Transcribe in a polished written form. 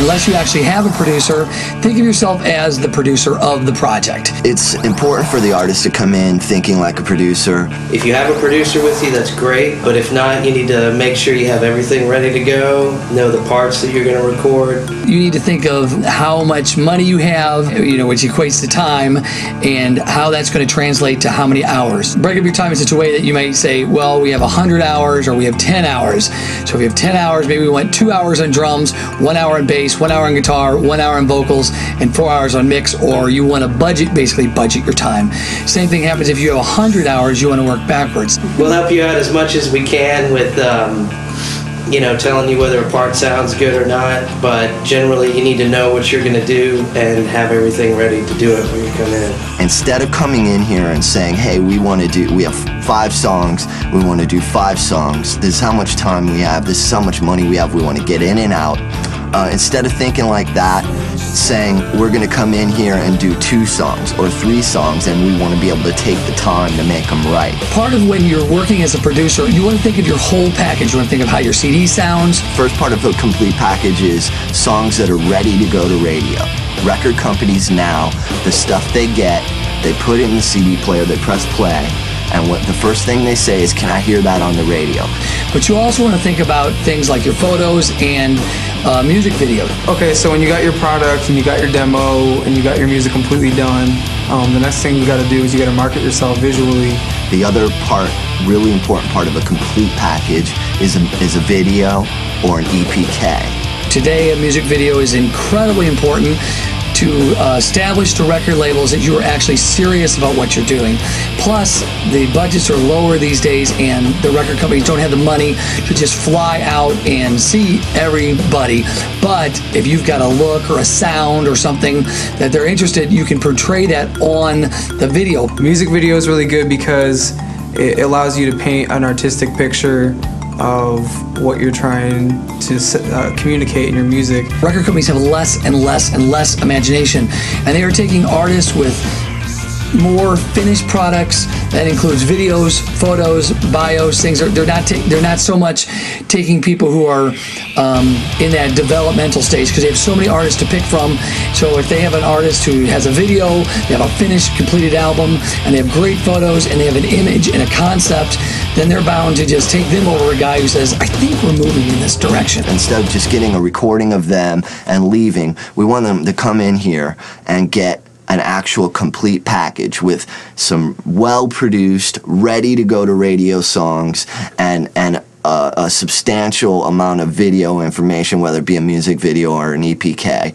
unless you actually have a producer, think of yourself as the producer of the project. It's important for the artist to come in thinking like a producer. If you have a producer with you, that's great, but if not, you need to make sure you have everything ready to go, know the parts that you're going to record. You need to think of how much money you have, which equates to time, and how that's going to translate to how many hours. Break up your time in such a way that you might say, well, we have 100 hours or we have 10 hours. So if we have 10 hours, maybe we want 2 hours on drums, 1 hour on bass, 1 hour on guitar, 1 hour on vocals, and 4 hours on mix, or you want to basically budget your time. Same thing happens if you have 100 hours, you want to work backwards. We'll help you out as much as we can with telling you whether a part sounds good or not, but generally you need to know what you're going to do and have everything ready to do it when you come in. Instead of coming in here and saying, hey, we have 5 songs, we want to do 5 songs, this is how much time we have, this is how much money we have, we want to get in and out. Instead of thinking like that, saying we're going to come in here and do 2 songs or 3 songs, and we want to be able to take the time to make them right. Part of when you're working as a producer, you want to think of your whole package. You want to think of how your CD sounds. First part of a complete package is songs that are ready to go to radio. Record companies now, the stuff they get, they put it in the CD player, they press play, and the first thing they say is, can I hear that on the radio? But you also want to think about things like your photos and music video. Okay, so when you got your product and you got your demo and you got your music completely done, the next thing you got to do is you got to market yourself visually. The other part, really important part of a complete package is a video or an EPK. Today, a music video is incredibly important to establish to record labels that you are actually serious about what you're doing. Plus, the budgets are lower these days, and the record companies don't have the money to just fly out and see everybody. But if you've got a look or a sound or something that they're interested, you can portray that on the video. Music video is really good because it allows you to paint an artistic picture of what you're trying to communicate in your music. Record companies have less and less and less imagination, and they are taking artists with more finished products that includes videos, photos, bios, things. They're not so much taking people who are in that developmental stage, because they have so many artists to pick from. So if they have an artist who has a video, they have a finished, completed album, and they have great photos, and they have an image and a concept, then they're bound to just take them over a guy who says, I think we're moving in this direction. Instead of just getting a recording of them and leaving, we want them to come in here and get an actual complete package with some well-produced, ready-to-go to radio songs and a substantial amount of video information, whether it be a music video or an EPK.